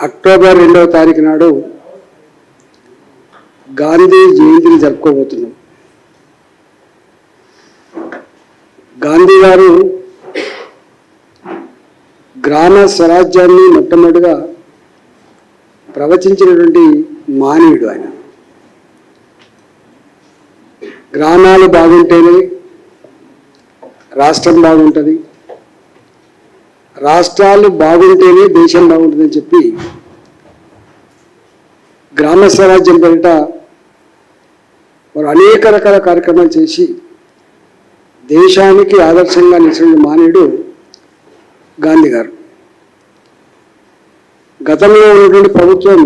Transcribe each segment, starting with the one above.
October 2వ తారీఖు నాడు గాంధీ జయంతిని జరుపుకోబోతున్నాం. గాంధీ గారు గ్రామ స్వరాజ్యాన్ని మొట్టమొదటిగా ప్రవచించినటువంటి మానవుడు ఆయన. గ్రామాలు బాగుంటేనే రాష్ట్రం బాగుంటుంది, రాష్ట్రాలు బాగుంటేనే దేశం బాగుంటుందని చెప్పి గ్రామ స్వరాజ్యం పేరిట వారు అనేక రకాల కార్యక్రమాలు చేసి దేశానికి ఆదర్శంగా నిలిచిన మానవుడు గాంధీ గారు. గతంలో ఉన్నటువంటి ప్రభుత్వం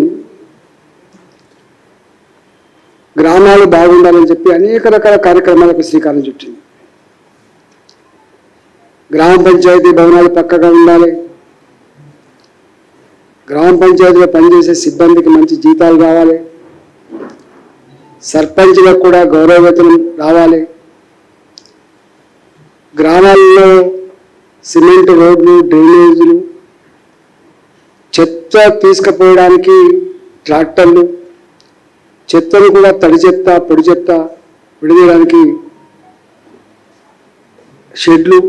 గ్రామాలు బాగుండాలని చెప్పి అనేక రకాల కార్యక్రమాలకు శ్రీకారం చుట్టింది. గ్రామ పంచాయతీ భవనాలు పక్కగా ఉండాలి, గ్రామ పంచాయతీలో పనిచేసే సిబ్బందికి మంచి జీతాలు రావాలి, సర్పంచ్లకు కూడా గౌరవవేతనం రావాలి, గ్రామాల్లో సిమెంట్ రోడ్లు, డ్రైనేజీలు, చెత్త తీసుకుపోయడానికి ట్రాక్టర్లు, చెత్తను కూడా తడి చెత్త పొడి చెత్త విడదీయడానికి షెడ్లు,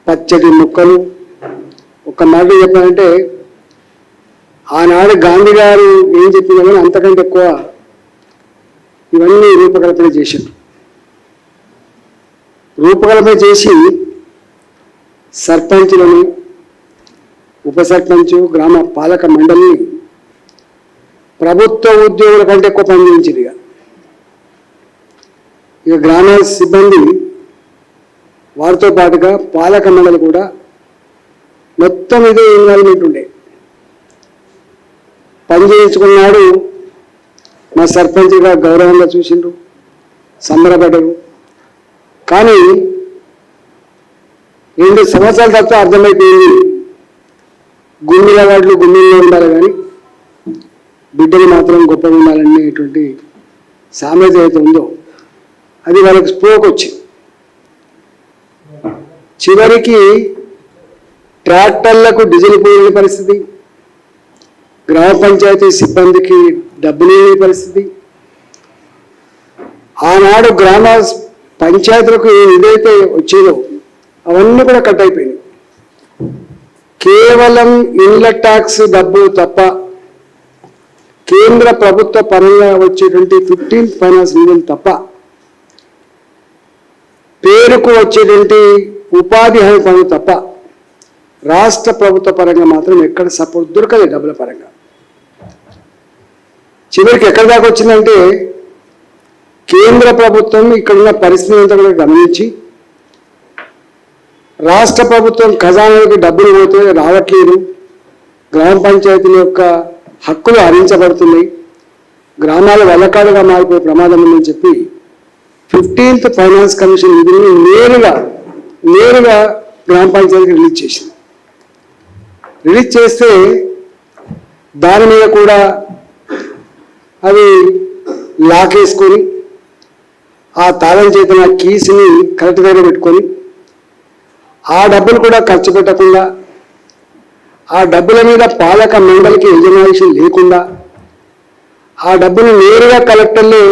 పచ్చటి మొక్కలు. ఒక మాట చెప్పాలంటే ఆనాడు గాంధీ గారు ఏం చెప్పినా అంతకంటే ఎక్కువ ఇవన్నీ రూపకల్పన చేశారు. రూపకల్పన చేసి సర్పంచులను, ఉప సర్పంచు, గ్రామ పాలక మండలిని ప్రభుత్వ ఉద్యోగుల కంటే ఎక్కువ పనిచేయించింది. ఇక గ్రామ సిబ్బంది వారితో పాటుగా పాలక మండలి కూడా మొత్తం ఇదే ఇన్వాల్వ్మెంట్ ఉండే. పని చేయించుకున్నాడు, మా సర్పంచ్గా గౌరవంగా చూసిండ్రు, సంబరపడ్డారు. కానీ 2 సంవత్సరాల తర్వాత అర్థమైపోయింది, గుమ్మిల వాటిలో గుమ్మిల్లో ఉండాలి కానీ బిడ్డలు మాత్రం గొప్పగా ఉండాలనేటువంటి సామెత ఏదైతే ఉందో అది వాళ్ళకి స్పోకొచ్చింది. చివరికి ట్రాక్టర్లకు డీజిల్ పోయే పరిస్థితి, గ్రామ పంచాయతీ సిబ్బందికి డబ్బులు లేని పరిస్థితి. ఆనాడు గ్రామ పంచాయతీలకు ఏదైతే వచ్చేదో అవన్నీ కూడా కట్ అయిపోయినాయి. కేవలం ఇన్ల ట్యాక్స్ డబ్బు తప్ప కేంద్ర ప్రభుత్వ పరంగా వచ్చేటువంటి 15th ఫైనాన్స్ నిధులు తప్ప పేరుకు వచ్చేటువంటి ఉపాధి హామీ పనులు తప్ప రాష్ట్ర ప్రభుత్వ పరంగా మాత్రం ఎక్కడ సపోర్ట్ దొరకలేదు డబ్బుల పరంగా. చివరికి ఎక్కడి దాకా వచ్చిందంటే కేంద్ర ప్రభుత్వం ఇక్కడున్న పరిస్థితి అంతా కూడా గమనించి రాష్ట్ర ప్రభుత్వం ఖజానాలకు డబ్బులు పోతే రావట్లేదు, గ్రామ పంచాయతీల యొక్క హక్కులు హరించబడుతున్నాయి, గ్రామాల వెల్లకాడుగా మారిపోయే ప్రమాదం ఉందని చెప్పి 15th ఫైనాన్స్ కమిషన్ నిధులను నేరుగా గ్రామ పంచాయతీకి రిలీజ్ చేసింది. రిలీజ్ చేస్తే దాని మీద కూడా అవి లాకేసుకొని ఆ తాళం చేతిన కీస్ని కరెక్ట్ దగ్గర పెట్టుకొని ఆ డబ్బులు కూడా ఖర్చు పెట్టకుండా, ఆ డబ్బుల మీద పాలక మండలికి యజమాయిషి లేకుండా ఆ డబ్బులు నేరుగా కలెక్టర్లే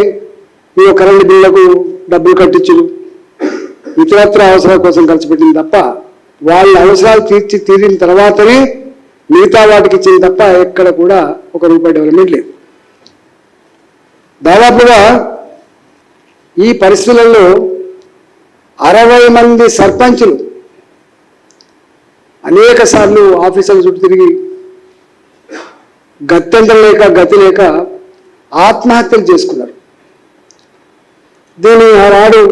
ఈ కరెంటు బిల్లులకు డబ్బులు కట్టించుడు, ఇతరత్ర అవసరాల కోసం ఖర్చు పెట్టింది తప్ప వాళ్ళ అవసరాలు తీరిన తర్వాతనే మిగతా వాటికి ఇచ్చింది తప్ప ఎక్కడ కూడా ₹1 డెవలప్మెంట్ లేదు. దాదాపుగా ఈ పరిస్థితులలో 60 మంది సర్పంచులు అనేక సార్లు ఆఫీసుల చుట్టూ తిరిగి గతి లేక ఆత్మహత్యలు చేసుకున్నారు. దీన్ని ఆనాడు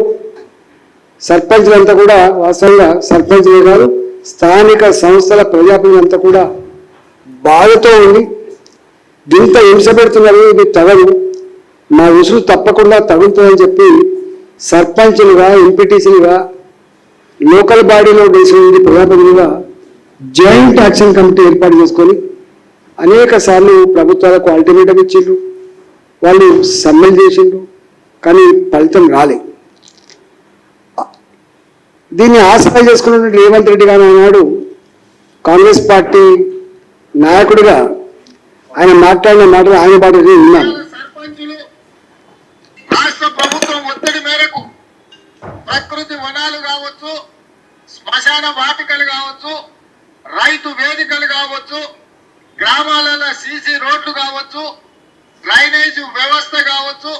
సర్పంచులంతా కూడా వాస్తవంగా సర్పంచులే కాదు స్థానిక సంస్థల ప్రజాప్రతినిధులంతా కూడా బాధతో ఉండి దీంతో హింస పెడుతున్నారు, ఇది తగదు, మా ఉసురు తప్పకుండా తగులుతుందని చెప్పి సర్పంచులుగా, ఎంపీటీసీలుగా, లోకల్ బాడీలో వేసిన ప్రజాప్రతినిధులుగా జాయింట్ యాక్షన్ కమిటీ ఏర్పాటు చేసుకొని అనేక సార్లు ప్రభుత్వాలకు అల్టిమేటం ఇచ్చిండ్రు, వాళ్ళు సమ్మెలు చేసిండ్రు, కానీ ఫలితం రాలే. దీన్ని ఆసరా చేసుకున్నటువంటి రేవంత్ రెడ్డి గారు అన్నాడు కాంగ్రెస్ పార్టీ నాయకుడిగా ఆయన మాట్లాడిన మాటలు ఆయన పాటలు విన్నాను. సర్పంచులు రాష్ట్ర ప్రభుత్వం ఒత్తిడి మేరకు ప్రకృతి వనాలు కావచ్చు, శ్మశాన వాటికలు కావచ్చు, రైతు వేదికలు కావచ్చు, గ్రామాలలో సీసీ రోడ్లు కావచ్చు, డ్రైనేజ్ వ్యవస్థ కావచ్చు,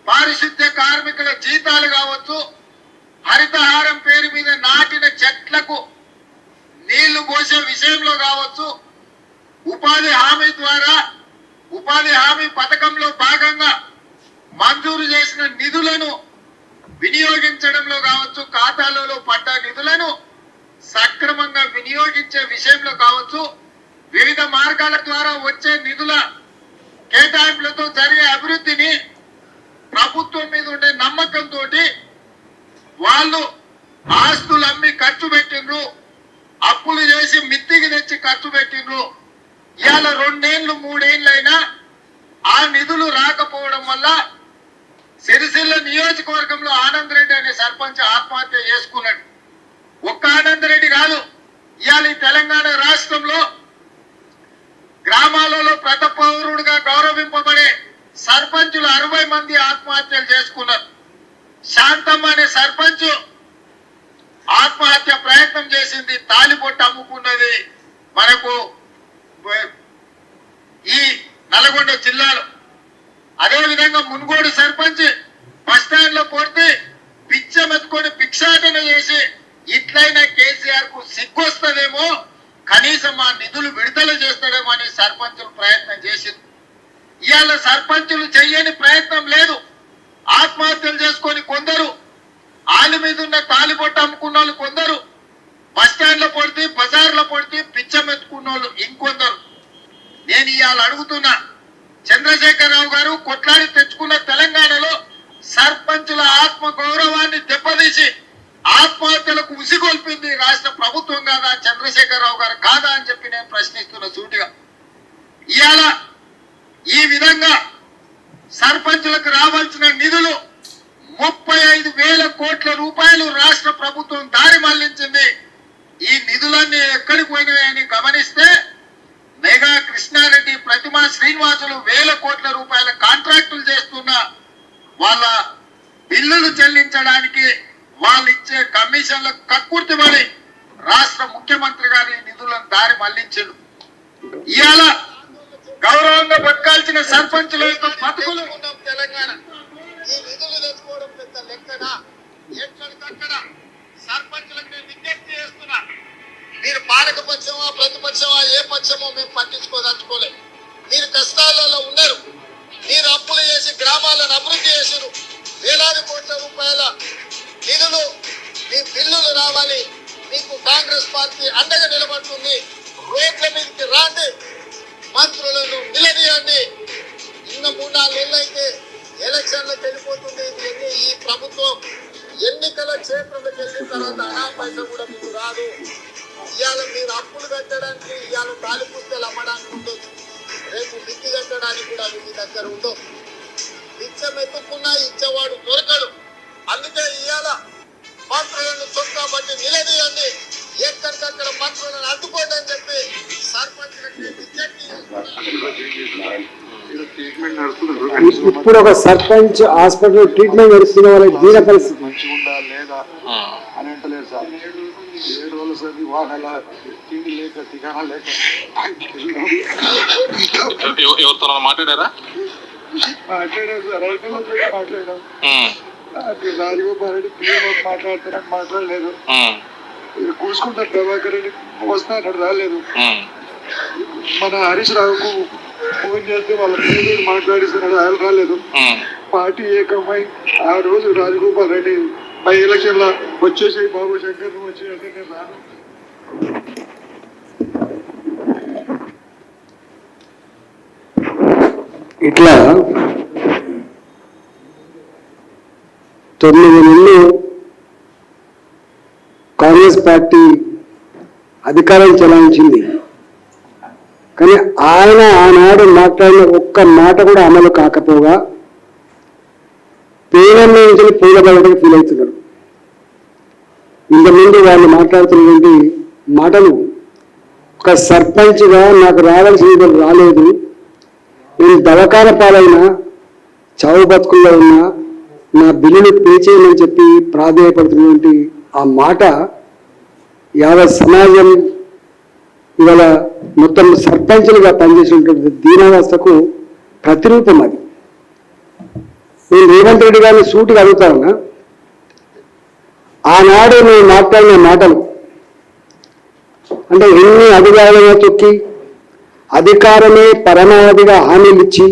పారిశుద్ధ్య కార్మికుల జీతాలు కావచ్చు, హరితహారం పేరు మీద నాటిన చెట్లకు నీళ్లు పోసే విషయంలో కావచ్చు, ఉపాధి హామీ ద్వారా ఉపాధి హామీ పథకంలో భాగంగా మంజూరు చేసిన నిధులను వినియోగించడంలో కావచ్చు, ఖాతాలలో పడ్డ నిధులను సక్రమంగా వినియోగించే విషయంలో కావచ్చు, వివిధ మార్గాల ద్వారా వచ్చే నిధుల కేటాయింపులతో జరిగే అభివృద్ధిని ప్రభుత్వం మీద ఉండే నమ్మకంతో వాళ్ళు ఆస్తులు అమ్మి ఖర్చు పెట్టిండ్రు, అప్పులు చేసి మిత్తికి తెచ్చి ఖర్చు పెట్టిండ్రు. ఇవాళ 2 ఏళ్ళు 3 ఏళ్ళైనా ఆ నిధులు రాకపోవడం వల్ల సిరిసిల్ల నియోజకవర్గంలో ఆనంద్ రెడ్డి అనే సర్పంచ్ ఆత్మహత్య చేసుకున్నాడు. ఒక్క ఆనంద్ రెడ్డి కాదు, ఇవాళ ఈ తెలంగాణ రాష్ట్రంలో గ్రామాలలో ప్రతి పౌరుడుగా గౌరవింపబడే సర్పంచులు 60 మంది ఆత్మహత్యలు చేసుకున్నారు. శాంతమ్మ అనే సర్పంచ్ ఆత్మహత్య ప్రయత్నం చేసింది, తాలిబొట్టు అమ్ముకున్నది. మనకు ఈ నల్గొండ జిల్లాలో అదే విధంగా మున్గోడు సర్పంచ్ బస్టాండ్ లో పోతే పిచ్చమెత్తుకొని భిక్షాటన చేసి ఇట్లయినా కేసీఆర్ కు సిగ్గొస్తుందేమో, కనీసం ఆ నిధులు విడుదల చేస్తాడేమో అని సర్పంచులు ప్రయత్నం చేసింది. ఇవాళ సర్పంచులు చెయ్యని ప్రయత్నం లేదు. ఆత్మహత్యలు చేసుకొని కొందరు, ఆలి మీద ఉన్న తాలిబొట్టు అమ్ముకున్న వాళ్ళు కొందరు, బస్టాండ్ లో పడితే బజార్లో పడితే పిచ్చమెత్తుకున్న వాళ్ళు ఇంకొందరు. నేను ఇవాళ అడుగుతున్నా, చంద్రశేఖరరావు గారు కొట్లాడి తెచ్చుకున్న తెలంగాణలో సర్పంచుల ఆత్మ గౌరవాన్ని దెబ్బతీసి ఆత్మహత్యలకు ఉసిగొల్పింది రాష్ట్ర ప్రభుత్వం కాదా, చంద్రశేఖరరావు గారు కాదా అని చెప్పి నేను ప్రశ్నిస్తున్న సూటిగా. ఇవాళ ఈ విధంగా సర్పంచులకు రావాల్సిన నిధులు 35,000 కోట్ల రూపాయలు రాష్ట్ర ప్రభుత్వం దారి మళ్లించింది. ఈ నిధులన్నీ ఎక్కడికి పోయినాయని గమనిస్తే మెగా కృష్ణారెడ్డి, ప్రతిమా శ్రీనివాసులు 1000 కోట్ల రూపాయల కాంట్రాక్టులు చేస్తున్న వాళ్ళ బిల్లులు చెల్లించడానికి వాళ్ళు ఇచ్చే కమిషన్లకు కక్కుర్తిపడి రాష్ట్ర ముఖ్యమంత్రి గారు ఈ నిధులను దారి మళ్లించాడు. ఇవాళ గౌరవంగా బతకాల్సిన సర్పంచుల యొక్క బతుకులు ఉన్నాం తెలంగాణ. ఈ నిధులు తెచ్చుకోవడం పెద్ద లెక్కన ఎక్కడికక్కడ సర్పంచులకు నేను విజ్ఞప్తి చేస్తున్నా, మీరు పాలక పక్షమా ప్రతిపక్షమా ఏ పక్షమో మేము పట్టించుకోదలుచుకోలే. మీరు కష్టాలలో ఉన్నారు, మీరు అప్పులు చేసి గ్రామాలను అభివృద్ధి చేసారు. వేలాది కోట్ల రూపాయల నిధులు మీ బిల్లులు రావాలి. మీకు కాంగ్రెస్ పార్టీ అండగా నిలబడుతుంది. రోడ్ల మీదకి రాండి, మంత్రులను నిలదీయండి. ఇంకా 3-4 నెలలు అయితే ఎలక్షన్లకు వెళ్ళిపోతుంది. ఈ ప్రభుత్వం ఎన్నికల క్షేత్రంలోకి వెళ్ళిన తర్వాత అనా పైసా కూడా మీకు రాదు. ఇవాళ మీరు అప్పులు కట్టడానికి, ఇవాళ తాలి పుస్తకాలు అమ్మడానికి ఉండొచ్చు, రేపు మిత్తి కట్టడానికి కూడా మీ దగ్గర ఉండవు. బిచ్చం ఎత్తుకున్నా ఇచ్చేవాడు దొరకడు. అందుకే ఇవాళ మంత్రులను చొక్కా బట్టి నిలదీయండి, ఎక్కడికక్కడ మంత్రులను అడ్డుకోండి అని చెప్పి సర్పంచులకి విజ్ఞప్తి. ఇప్పుడు ఒక సర్పంచ్ హాస్పిటల్ ట్రీట్మెంట్ నడుస్తున్న వాళ్ళకి దీన పరిస్థితి మంచిగా ఉందా లేదా అని అంటలేదు సార్. 7 రోజుల సరి వాహనాల తిండి లేక టికానా లేక ఎవరితో మాట్లాడారా? మాట్లాడారు సార్, మాట్లాడాం. రాజగోపాల్ రెడ్డి పిల్లలు మాట్లాడతారని మాట్లాడలేదు. కూసుకుంటారు, ప్రభాకర్ రెడ్డి వస్తాడు రాలేదు. మన హరీష్ రావుకు ఫోన్ చేస్తే వాళ్ళ పిల్లలు మాట్లాడిస్తున్నాడు, ఆయన రాలేదు. పార్టీ ఏకమై ఆ రోజు రాజగోపాల్ రెడ్డి బై ఎలక్షన్ లో వచ్చేసి బాబు శంకర్ వచ్చి అంటే నేను రాను. ఇట్లా 9 నెలలు కాంగ్రెస్ పార్టీ అధికారం చెలాయించింది. కానీ ఆయన ఆనాడు మాట్లాడిన ఒక్క మాట కూడా అమలు కాకపోగా పేదల నుంచి పూలబడటం ఫీల్ అవుతున్నారు. ఇంతకుముందు వాళ్ళు మాట్లాడుతున్నటువంటి మాటలు ఒక సర్పంచ్గా నాకు రావాల్సిన నిధులు రాలేదు, నేను దవాఖాన పాలైనా చావు బతుకుల్లో ఉన్నా నా బిల్లులు పే చేయమని చెప్పి ప్రాధేయపడుతున్నటువంటి ఆ మాట యావత్ సమాజం ఇవాళ మొత్తం సర్పంచులుగా పనిచేసినటువంటి దీనావస్థకు ప్రతిరూపం అది. నేను రేవంత్ రెడ్డి గారిని సూటిగా అడుగుతా ఉన్నా, ఆనాడు నేను మాట్లాడిన మాటలు అంటే ఎన్ని అధికారులను తొక్కి అధికారమే పరమావధిగా హామీలు ఇచ్చి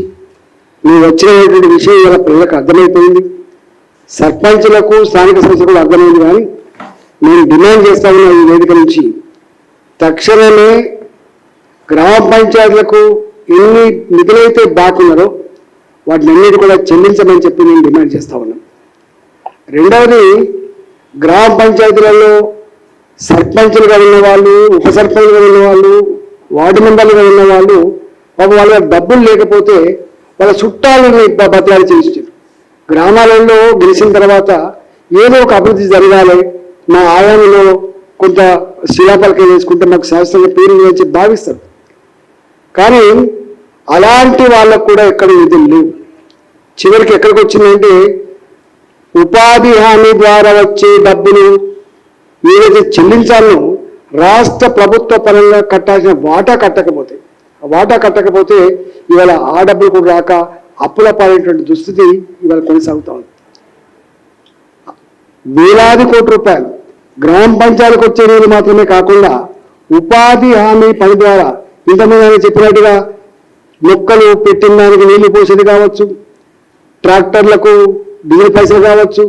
నువ్వు వచ్చినటువంటి విషయం ఇలా పిల్లలకు అర్థమైపోయింది, సర్పంచులకు స్థానిక సంస్థలకు అర్థమైంది. కానీ నేను డిమాండ్ చేస్తా ఉన్న ఈ వేదిక నుంచి తక్షణమే గ్రామ పంచాయతీలకు ఎన్ని నిధులైతే బాకున్నారో వాటిని అన్నిటి కూడా చెల్లించమని చెప్పి నేను డిమాండ్ చేస్తా ఉన్నాను. రెండవది, గ్రామ పంచాయతీలలో సర్పంచులుగా ఉన్న వాళ్ళు, ఉప సర్పంచులుగా ఉన్న వాళ్ళు, వార్డు మెంబర్లుగా ఉన్న వాళ్ళు వాళ్ళ డబ్బులు లేకపోతే వాళ్ళ చుట్టాలని బతలాడి చేయించారు. గ్రామాలలో గెలిచిన తర్వాత ఏదో ఒక అభివృద్ధి జరగాలి, మా ఆయామంలో కొంత శిలాపలకం వేసుకుంటే మాకు శాస్త్రంగా పేరు వేసి భావిస్తారు. కానీ అలాంటి వాళ్ళకు కూడా ఎక్కడ నిధులు లేవు. చివరికి ఎక్కడికి వచ్చిందంటే ఉపాధి హామీ ద్వారా వచ్చే డబ్బులు ఏదైతే చెల్లించాలో రాష్ట్ర ప్రభుత్వ పరంగా కట్టాల్సిన వాటా కట్టకపోతే ఇవాళ ఆ డబ్బులు కూడా రాక అప్పుల పాలైనటువంటి దుస్థితి ఇవాళ కొనసాగుతా ఉంది. వేలాది కోట్ల రూపాయలు గ్రామ పంచాయతీలకు వచ్చే నీళ్ళు మాత్రమే కాకుండా ఉపాధి హామీ పని ద్వారా ఇంతమంది ఆయన చెప్పినట్టుగా మొక్కలు పెట్టిన దానికి నీళ్లు పోసేది కావచ్చు, ట్రాక్టర్లకు డీజిల్ పైసలు కావచ్చు,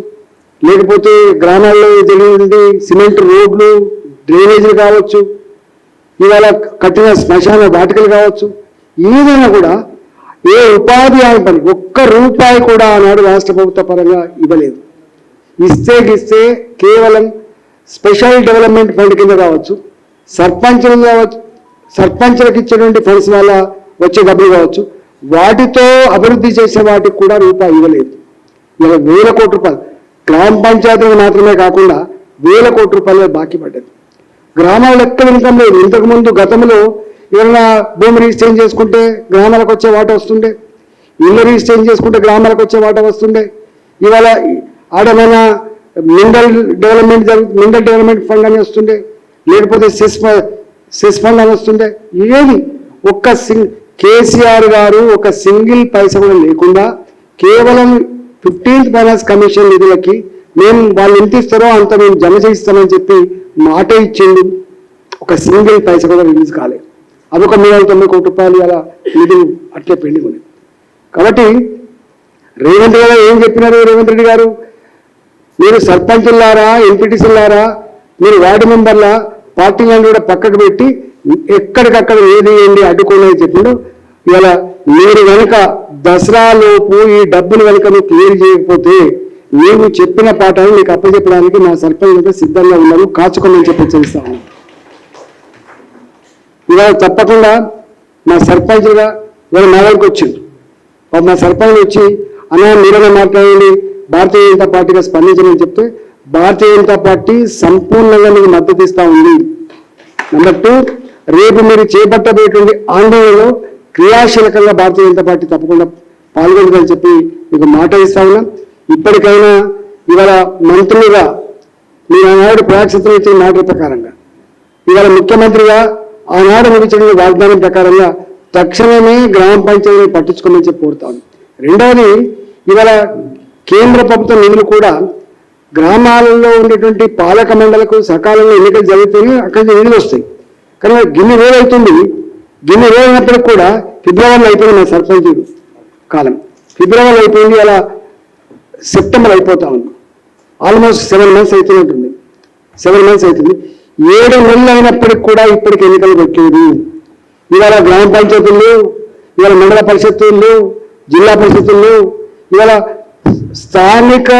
లేకపోతే గ్రామాల్లో జరిగింది సిమెంట్ రోడ్లు డ్రైనేజీలు కావచ్చు, ఇవాళ కట్టిన శ్మశాన వాటికలు కావచ్చు, ఏదైనా కూడా ఏ ఉపాధి హామీ పని ఒక్క రూపాయి కూడా ఆనాడు రాష్ట్ర ప్రభుత్వ పరంగా ఇవ్వలేదు. ఇస్తే కేవలం స్పెషల్ డెవలప్మెంట్ ఫండ్ కింద కావచ్చు, సర్పంచులకు ఇచ్చేటువంటి ఫండ్స్ వల్ల వచ్చే డబ్బులు కావచ్చు, వాటితో అభివృద్ధి చేసే వాటికి కూడా రూపాయి ఇవ్వలేదు. ఇలా 1000 కోట్ల రూపాయలు గ్రామ పంచాయతీలకు మాత్రమే కాకుండా 1000 కోట్ల రూపాయలు బాకీ పడ్డది. గ్రామాల్లో ఎక్కడ ఇన్కమ్ లేదు. ఇంతకుముందు గతంలో ఏమైనా భూమి రిజిస్ట్రేషన్ చేసుకుంటే గ్రామాలకు వచ్చే వాటా వస్తుండే, ఇల్లు రిజిస్ట్రేషన్ చేసుకుంటే గ్రామాలకు వచ్చే వాటా వస్తుండే. ఇవాళ ఆడమైన మినరల్ డెవలప్మెంట్ ఫండ్ అని వస్తుండే, లేకపోతే సెస్ ఫండ్ అని వస్తుండే. ఏది ఒక్క కేసీఆర్ గారు ఒక సింగిల్ పైసా కూడా లేకుండా కేవలం 15th ఫైనాన్స్ కమిషన్ నిధులకి మేము వాళ్ళు ఎంత ఇస్తారో అంత మేము జమ చేయిస్తామని చెప్పి మాట ఇచ్చిండు. ఒక సింగిల్ పైసా కూడా రిలీజ్ కాలేదు. అదొక 390 కోట్ల రూపాయలు అలా నిధులు అట్లే పెండింగ్ ఉన్నాయి. కాబట్టి రేవంత్ గారు ఏం చెప్పినారు? రేవంత్ రెడ్డి గారు, మీరు సర్పంచులారా, ఎంపీటీసీలారా, మీరు వార్డు మెంబర్ల పార్టీలను కూడా పక్కకు పెట్టి ఎక్కడికక్కడ ఏది అడ్డుకోలేని చెప్పిండు. ఇవాళ మీరు కనుక దసరాలోపు ఈ డబ్బులు కనుక నువ్వు క్లియర్ చేయకపోతే నీవు చెప్పిన పాఠాలు నీకు అప్పచెప్పడానికి నా సర్పంచ్ అయితే సిద్ధంగా ఉన్నారు, కాచుకోమని చెప్పి చేస్తాను. ఇవాళ తప్పకుండా మా సర్పంచ్గా ఇవాళ నా దగ్గరికి వచ్చింది. మా సర్పంచ్ వచ్చి అన్నా మీరైనా మాట్లాడండి, భారతీయ జనతా పార్టీగా స్పందించమని చెప్తే భారతీయ జనతా పార్టీ సంపూర్ణంగా మీకు మద్దతు ఇస్తా ఉంది. నెంబర్ 2, రేపు మీరు చేపట్టబోయేటువంటి ఆందోళనలో క్రియాశీలకంగా భారతీయ జనతా పార్టీ తప్పకుండా పాల్గొంటుందని చెప్పి మీకు మాట ఇస్తా ఉన్నా. ఇప్పటికైనా ఇవాళ మంత్రులుగా మీరు ఆనాడు ప్రయాక్షితులు ఇచ్చిన మాట ప్రకారంగా, ఇవాళ ముఖ్యమంత్రిగా ఆనాడు మీకు ఇచ్చిన వాగ్దానం ప్రకారంగా తక్షణమే గ్రామ పంచాయతీని పట్టించుకోమని చెప్పి కోరుతాను. రెండవది, ఇవాళ కేంద్ర ప్రభుత్వ నిధులు కూడా గ్రామాలలో ఉండేటువంటి పాలక మండలకు సకాలంలో ఎన్నికలు జరిగితేనే అక్కడి నిధులు వస్తాయి. కానీ గిన్ని రోజులు అవుతుంది, గిన్ని రోజులు అయినప్పటికి కూడా ఫిబ్రవరిలో అయిపోయింది నా సర్పంచ్ కాలం. ఫిబ్రవరి అయిపోయింది, అలా సెప్టెంబర్ అయిపోతా ఉంది. Almost 7 months అవుతున్నట్టుంది. 7 months అవుతుంది. 7 నెలలు అయినప్పటికి కూడా ఇప్పటికి ఎన్నికలు పెట్టలేదు. ఇవాళ గ్రామ పంచాయతీలు, ఇవాళ మండల పరిషత్తులు, జిల్లా పరిషత్తులు, ఇవాళ స్థానిక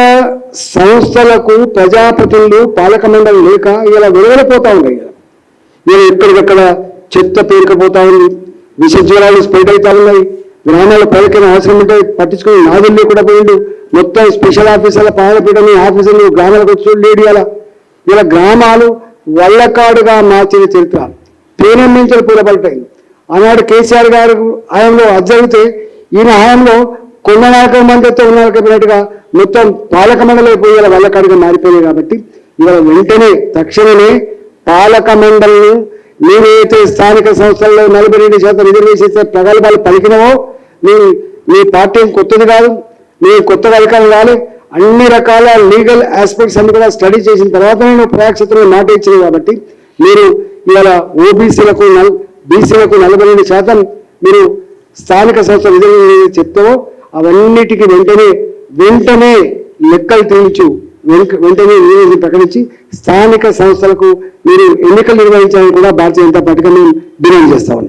సంస్థలకు ప్రజాప్రతినిధులు పాలక మండలి లేక ఇలా వెలువడిపోతా ఉన్నాయి. ఇలా ఎక్కడికక్కడ చెత్త పేరుకపోతా ఉంది, విష జ్వరాలు స్ప్రెడ్ అవుతా ఉన్నాయి. గ్రామాల ప్రజలకైనా అవసరం ఉంటే పట్టించుకుని నాదుల్లో కూడా పోయిండు. మొత్తం స్పెషల్ ఆఫీసర్ల పాలపీడని ఆఫీసర్లు గ్రామాలకు వచ్చి లేడు. ఇలా గ్రామాలు వల్లకాడుగా మార్చిన చరిత్ర. పేనెమ్మించలు పూలపడతాయి. ఆనాడు కేసీఆర్ గారు హయాంలో అది జరిగితే ఈయన హయాంలో కొండ నాయక మంత్రితో ఉన్నట్టుగా మొత్తం పాలక మండలి పోయి ఇలా వల్లకాడిగా మారిపోయాయి. కాబట్టి ఇవాళ వెంటనే తక్షణమే పాలక మండలిని నేనైతే స్థానిక సంస్థల్లో 42% రిజర్వేషన్ ప్రగల్భాలు పలికినవో నీ పార్టీ కొత్తది కాదు, నీ కొత్తగా అధికారం కాదు, అన్ని రకాల లీగల్ ఆస్పెక్ట్స్ అన్ని కూడా స్టడీ చేసిన తర్వాత నేను ప్రయాక్షేత్రంలో మాట ఇచ్చింది. కాబట్టి మీరు ఇవాళ ఓబీసీలకు బీసీలకు 42% మీరు స్థానిక సంస్థ రిజర్వేషన్ చెప్తావో అవన్నిటికీ వెంటనే లెక్కలు తేల్చు, వెంటనే నివేదిక ప్రకటించి స్థానిక సంస్థలకు మీరు ఎన్నికలు నిర్వహించాలని కూడా భారతీయ జనతా పార్టీగా మేము డిమాండ్ చేస్తా ఉన్నాం.